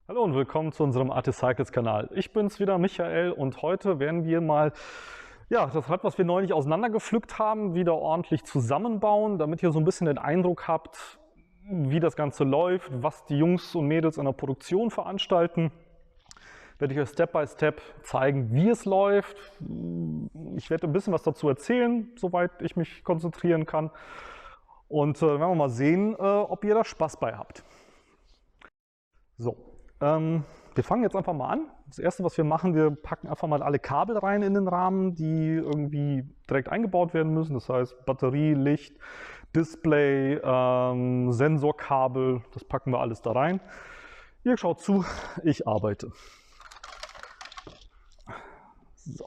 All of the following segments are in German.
Hallo und willkommen zu unserem Articycles Kanal. Ich bin's wieder, Michael, und heute werden wir mal das Rad, was wir neulich auseinandergepflückt haben, wieder ordentlich zusammenbauen, damit ihr so ein bisschen den Eindruck habt, wie das Ganze läuft, was die Jungs und Mädels in der Produktion veranstalten. Werde ich euch Step by Step zeigen, wie es läuft. Ich werde ein bisschen was dazu erzählen, soweit ich mich konzentrieren kann. Und werden wir mal sehen, ob ihr da Spaß bei habt. So, wir fangen jetzt einfach mal an. Das erste, was wir machen, wir packen einfach mal alle Kabel rein in den Rahmen, die irgendwie direkt eingebaut werden müssen. Das heißt Batterie, Licht, Display, Sensorkabel, das packen wir alles da rein. Ihr schaut zu, ich arbeite. So.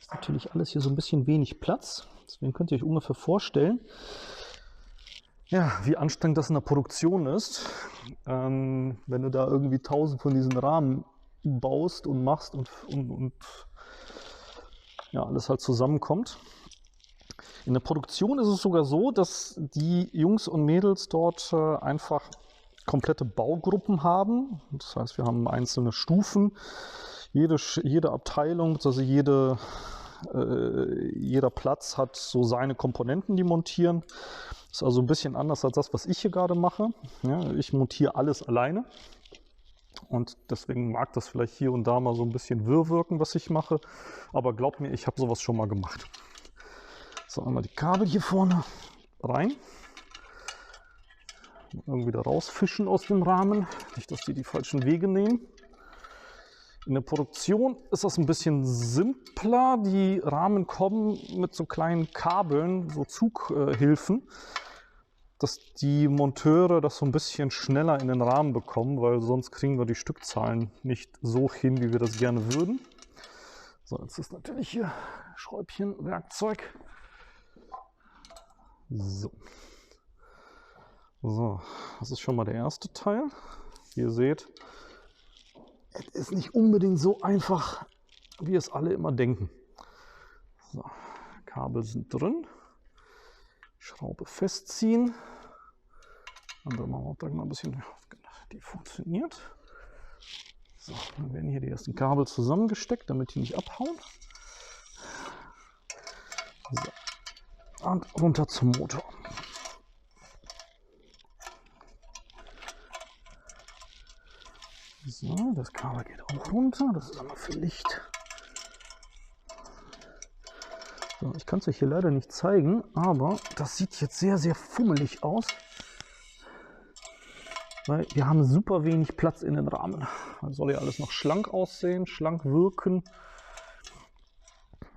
Ist natürlich alles hier so ein bisschen wenig Platz. Deswegen könnt ihr euch ungefähr vorstellen, ja, wie anstrengend das in der Produktion ist, wenn du da irgendwie 1000 von diesen Rahmen baust und machst und ja, alles halt zusammenkommt. In der Produktion ist es sogar so, dass die Jungs und Mädels dort einfach komplette Baugruppen haben. Das heißt, wir haben einzelne Stufen. Jede Abteilung, also jeder Platz hat so seine Komponenten, die montieren. Das ist also ein bisschen anders als das, was ich hier gerade mache. Ja, ich montiere alles alleine. Und deswegen mag das vielleicht hier und da mal so ein bisschen wirr wirken, was ich mache. Aber glaubt mir, ich habe sowas schon mal gemacht. So, einmal die Kabel hier vorne rein. Irgendwie da rausfischen aus dem Rahmen. Nicht, dass die falschen Wege nehmen. In der Produktion ist das ein bisschen simpler. Die Rahmen kommen mit so kleinen Kabeln, so Zughilfen, dass die Monteure das so ein bisschen schneller in den Rahmen bekommen, weil sonst kriegen wir die Stückzahlen nicht so hin, wie wir das gerne würden. So, jetzt ist natürlich hier Schräubchen, Werkzeug. So. So, das ist schon mal der erste Teil. Wie ihr seht, es ist nicht unbedingt so einfach, wie es alle immer denken. So, Kabel sind drin. Schraube festziehen. Andere machen wir auch gleich mal ein bisschen. Die funktioniert. So, dann werden hier die ersten Kabel zusammengesteckt, damit die nicht abhauen. So. Und runter zum Motor. So, das Kabel geht auch runter. Das ist einmal für Licht. So, ich kann es euch hier leider nicht zeigen, aber das sieht jetzt sehr, sehr fummelig aus. Weil wir haben super wenig Platz in den Rahmen. Das soll ja alles noch schlank aussehen, schlank wirken.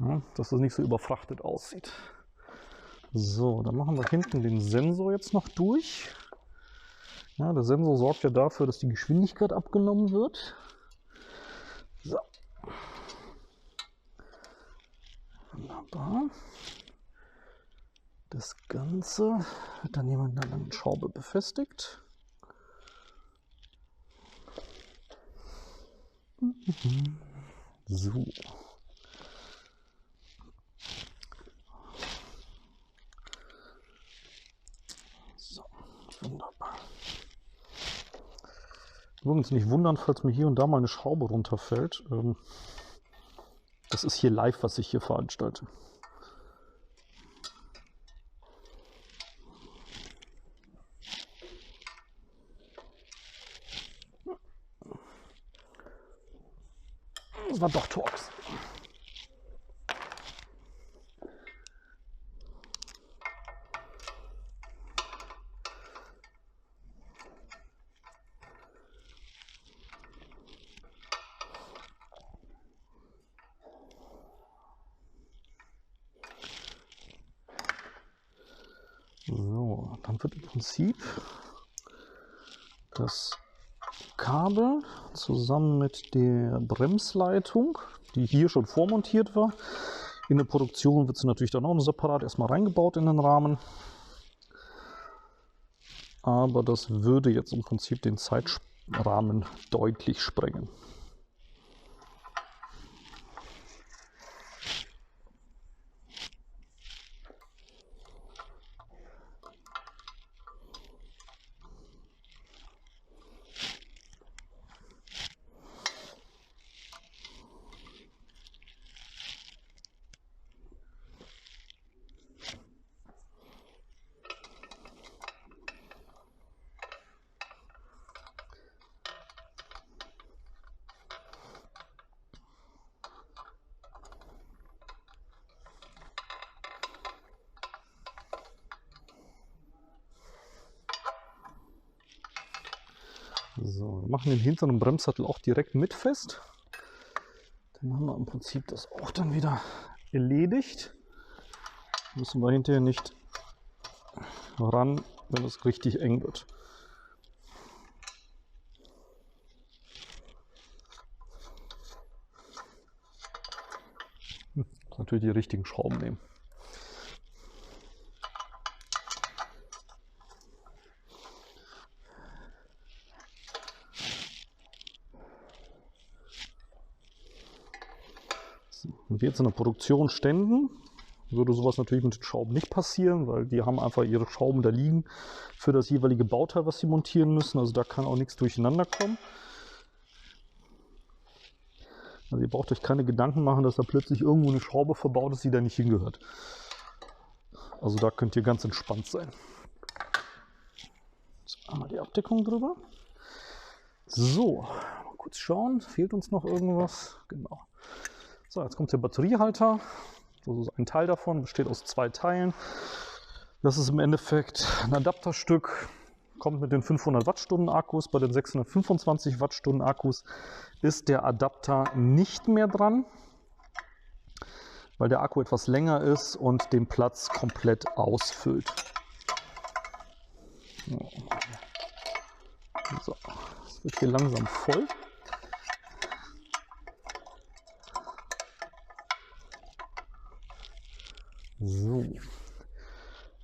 Ja, dass es nicht so überfrachtet aussieht. So, dann machen wir hinten den Sensor jetzt noch durch. Ja, der Sensor sorgt ja dafür, dass die Geschwindigkeit abgenommen wird. So. Wunderbar. Das Ganze wird dann jemand an einer Schraube befestigt. So. So, wunderbar. Übrigens nicht wundern, falls mir hier und da mal eine Schraube runterfällt. Das ist hier live, was ich hier veranstalte. Das war doch Torx. So, dann wird im Prinzip das Kabel zusammen mit der Bremsleitung, die hier schon vormontiert war. In der Produktion wird sie natürlich dann auch separat erstmal reingebaut in den Rahmen. Aber das würde jetzt im Prinzip den Zeitrahmen deutlich sprengen. So, wir machen den hinteren Bremssattel auch direkt mit fest. Dann haben wir im Prinzip das auch dann wieder erledigt. Müssen wir hinterher nicht ran, wenn es richtig eng wird. Natürlich die richtigen Schrauben nehmen. Und jetzt in der Produktion ständen, würde sowas natürlich mit den Schrauben nicht passieren, weil die haben einfach ihre Schrauben da liegen für das jeweilige Bauteil, was sie montieren müssen. Also da kann auch nichts durcheinander kommen. Also ihr braucht euch keine Gedanken machen, dass da plötzlich irgendwo eine Schraube verbaut ist, die da nicht hingehört. Also da könnt ihr ganz entspannt sein. Jetzt einmal die Abdeckung drüber. So, mal kurz schauen, fehlt uns noch irgendwas? Genau. So, jetzt kommt der Batteriehalter. Das ist ein Teil davon, besteht aus 2 Teilen. Das ist im Endeffekt ein Adapterstück. Kommt mit den 500 Wattstunden Akkus. Bei den 625 Wattstunden Akkus ist der Adapter nicht mehr dran, weil der Akku etwas länger ist und den Platz komplett ausfüllt. So, das wird hier langsam voll. So.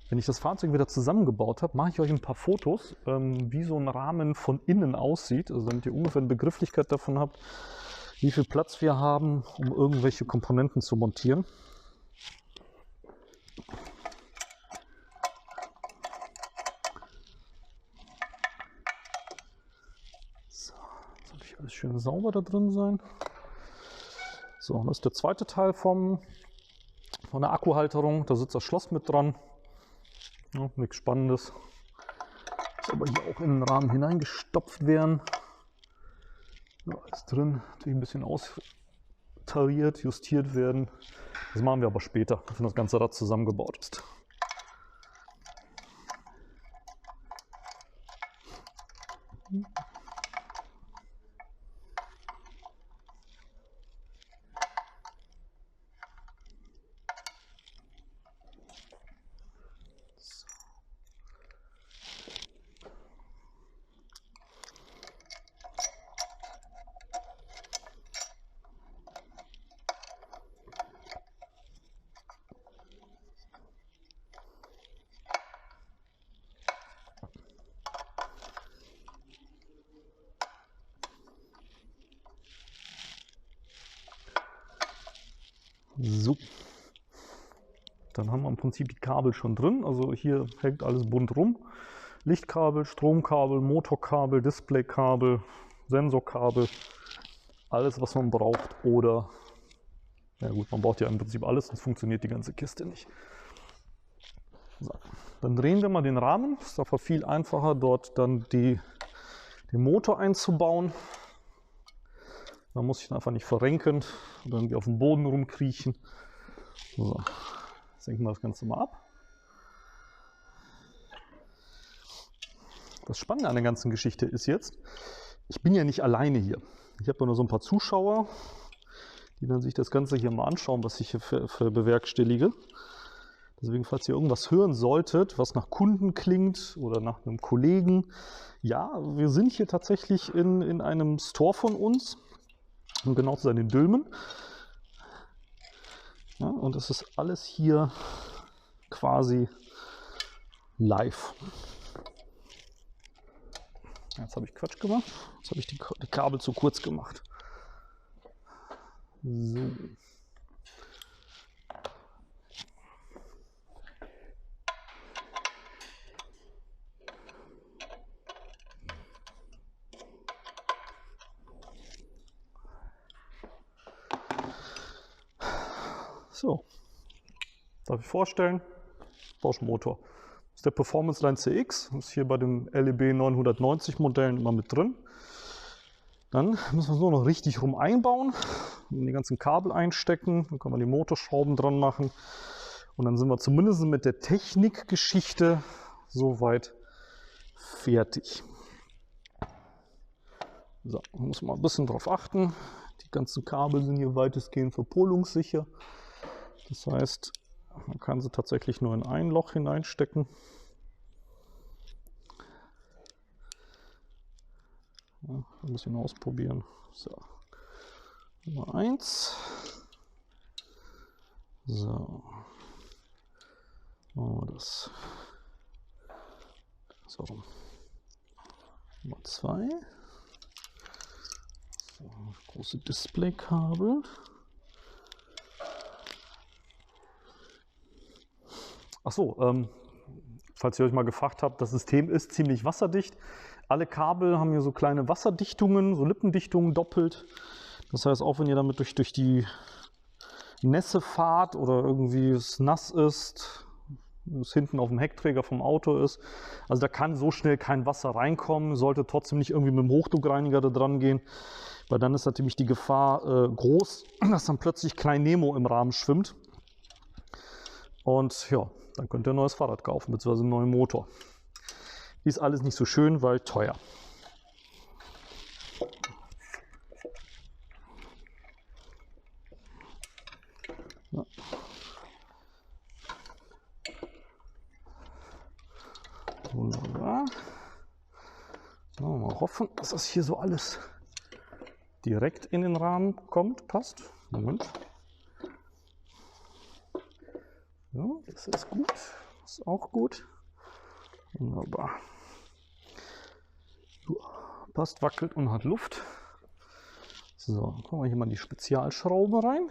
Wenn ich das Fahrzeug wieder zusammengebaut habe, mache ich euch ein paar Fotos, wie so ein Rahmen von innen aussieht, also damit ihr ungefähr eine Begrifflichkeit davon habt, wie viel Platz wir haben, um irgendwelche Komponenten zu montieren. So, jetzt soll ich alles schön sauber da drin sein. So, und das ist der zweite Teil von der Akkuhalterung. Da sitzt das Schloss mit dran. Ja, nichts Spannendes. Muss aber hier auch in den Rahmen hineingestopft werden. Ja, ist drin. Natürlich ein bisschen austariert, justiert werden. Das machen wir aber später, wenn das ganze Rad zusammengebaut ist. So, dann haben wir im Prinzip die Kabel schon drin. Also hier hängt alles bunt rum. Lichtkabel, Stromkabel, Motorkabel, Displaykabel, Sensorkabel. Alles, was man braucht. Oder, ja gut, man braucht ja im Prinzip alles, sonst funktioniert die ganze Kiste nicht. So, dann drehen wir mal den Rahmen. Es ist einfach viel einfacher, dort dann den Motor einzubauen. Da muss ich einfach nicht verrenken oder irgendwie auf dem Boden rumkriechen. So, senken wir das Ganze mal ab. Das Spannende an der ganzen Geschichte ist jetzt, ich bin ja nicht alleine hier. Ich habe nur so ein paar Zuschauer, die dann sich das Ganze hier mal anschauen, was ich hier für bewerkstellige. Deswegen, falls ihr irgendwas hören solltet, was nach Kunden klingt oder nach einem Kollegen, ja, wir sind hier tatsächlich in einem Store von uns. Um genau zu sein, in Dülmen. Ja, und es ist alles hier quasi live. Jetzt habe ich Quatsch gemacht. Jetzt habe ich die Kabel zu kurz gemacht. So. So, darf ich vorstellen, Bosch-Motor. Das ist der Performance Line CX, ist hier bei den LEB 990 Modellen immer mit drin. Dann müssen wir es nur noch richtig rum einbauen, die ganzen Kabel einstecken, dann kann man die Motorschrauben dran machen und dann sind wir zumindest mit der Technikgeschichte soweit fertig. So, man muss mal ein bisschen drauf achten. Die ganzen Kabel sind hier weitestgehend verpolungssicher. Das heißt, man kann sie tatsächlich nur in ein Loch hineinstecken. Ja, ein bisschen ausprobieren. So, Nummer 1. So, machen wir das. So, Nummer 2. So, große Displaykabel. Achso, falls ihr euch mal gefragt habt, das System ist ziemlich wasserdicht. Alle Kabel haben hier so kleine Wasserdichtungen, so Lippendichtungen doppelt. Das heißt, auch wenn ihr damit durch die Nässe fahrt oder irgendwie es nass ist, es hinten auf dem Heckträger vom Auto ist, also da kann so schnell kein Wasser reinkommen, sollte trotzdem nicht irgendwie mit dem Hochdruckreiniger da dran gehen, weil dann ist natürlich die Gefahr groß, dass dann plötzlich Klein Nemo im Rahmen schwimmt. Und ja, dann könnt ihr ein neues Fahrrad kaufen, beziehungsweise einen neuen Motor. Ist alles nicht so schön, weil teuer. Ja. Wunderbar. So, mal hoffen, dass das hier so alles direkt in den Rahmen kommt. Passt. Moment. Ja, das ist gut. Das ist auch gut. Wunderbar. Passt, wackelt und hat Luft. So, kommen wir hier mal in die Spezialschraube rein.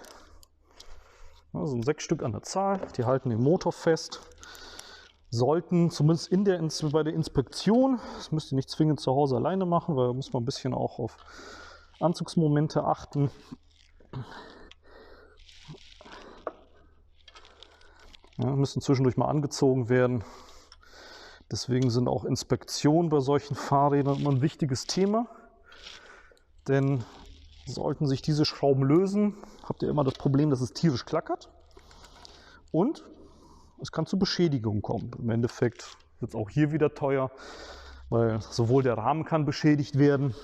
Also 6 Stück an der Zahl. Die halten den Motor fest. Sollten zumindest bei der Inspektion, das müsst ihr nicht zwingend zu Hause alleine machen, weil da muss man ein bisschen auch auf Anzugsmomente achten. Ja, müssen zwischendurch mal angezogen werden. Deswegen sind auch Inspektionen bei solchen Fahrrädern immer ein wichtiges Thema. Denn sollten sich diese Schrauben lösen, habt ihr immer das Problem, dass es tierisch klackert. Und es kann zu Beschädigungen kommen. Im Endeffekt wird es auch hier wieder teuer, weil sowohl der Rahmen kann beschädigt werden,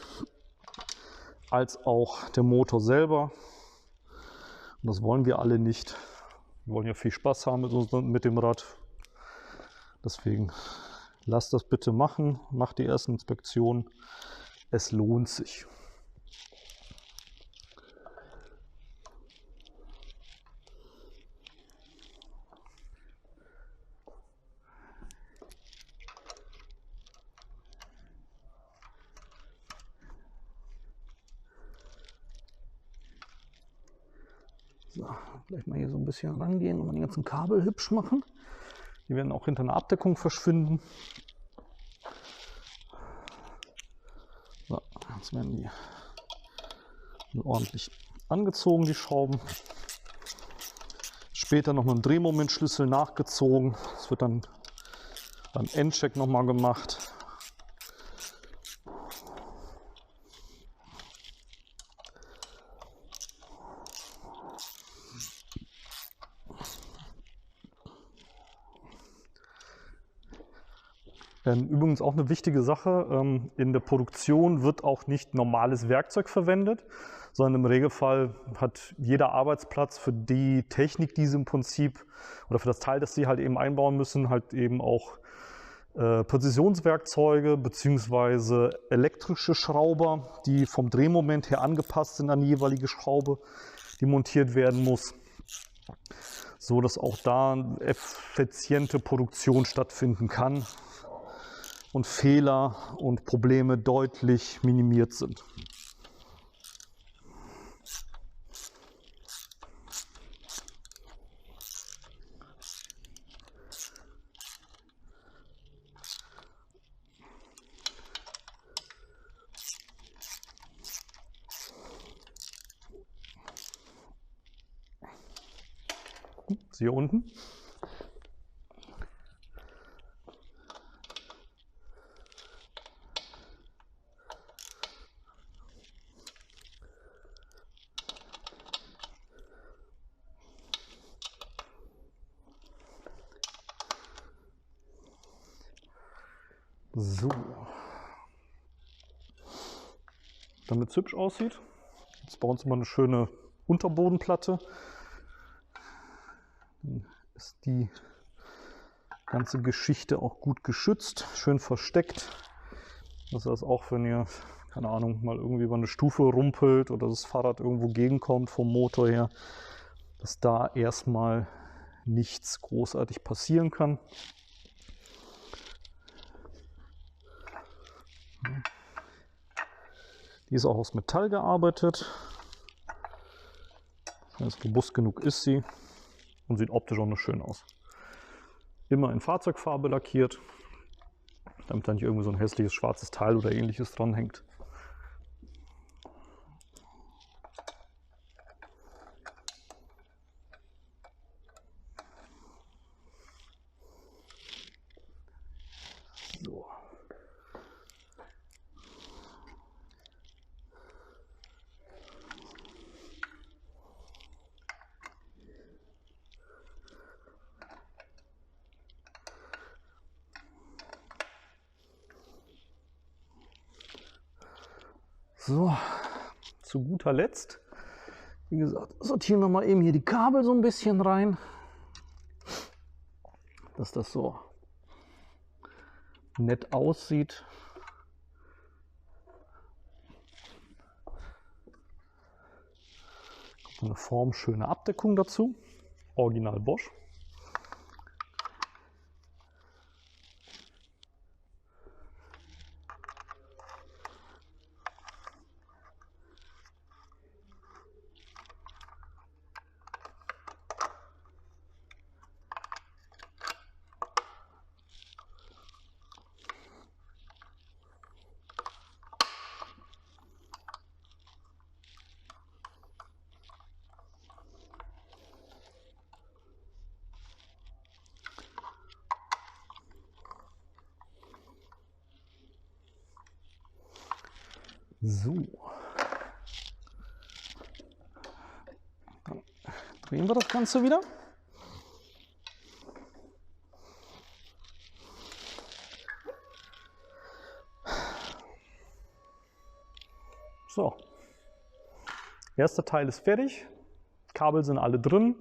als auch der Motor selber. Und das wollen wir alle nicht. Wir wollen ja viel Spaß haben mit dem Rad. Deswegen lasst das bitte machen. Macht die ersten Inspektionen. Es lohnt sich. So, vielleicht mal hier so ein bisschen rangehen und die ganzen Kabel hübsch machen. Die werden auch hinter einer Abdeckung verschwinden. So, jetzt werden die ordentlich angezogen, die Schrauben. Später noch mit dem Drehmomentschlüssel nachgezogen. Das wird dann beim Endcheck nochmal gemacht. Übrigens auch eine wichtige Sache, in der Produktion wird auch nicht normales Werkzeug verwendet, sondern im Regelfall hat jeder Arbeitsplatz für die Technik, die sie im Prinzip oder für das Teil, das sie halt eben einbauen müssen, halt eben auch Präzisionswerkzeuge bzw. elektrische Schrauber, die vom Drehmoment her angepasst sind an die jeweilige Schraube, die montiert werden muss, so dass auch da eine effiziente Produktion stattfinden kann und Fehler und Probleme deutlich minimiert sind. Hier unten. So. damit es hübsch aussieht. Jetzt bauen wir mal eine schöne Unterbodenplatte. Dann ist die ganze Geschichte auch gut geschützt, schön versteckt. Das heißt, auch wenn ihr, keine Ahnung, mal irgendwie über eine Stufe rumpelt oder das Fahrrad irgendwo gegenkommt vom Motor her, dass da erstmal nichts großartig passieren kann. Die ist auch aus Metall gearbeitet. Das heißt, robust genug ist sie und sieht optisch auch noch schön aus. Immer in Fahrzeugfarbe lackiert, damit da nicht irgendwie so ein hässliches schwarzes Teil oder ähnliches dran hängt. So. So, zu guter Letzt, wie gesagt, sortieren wir mal eben hier die Kabel so ein bisschen rein, dass das so nett aussieht. Kommt eine formschöne Abdeckung dazu, Original Bosch. So, dann drehen wir das Ganze wieder. So, erster Teil ist fertig, Kabel sind alle drin,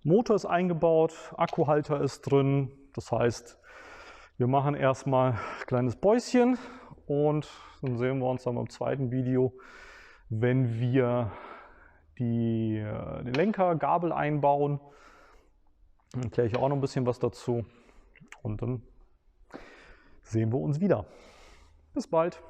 Motor ist eingebaut, Akkuhalter ist drin. Das heißt, wir machen erstmal ein kleines Päuschen und dann sehen wir uns dann beim zweiten Video, wenn wir den Lenker, Gabel einbauen. Dann erkläre ich auch noch ein bisschen was dazu und dann sehen wir uns wieder. Bis bald!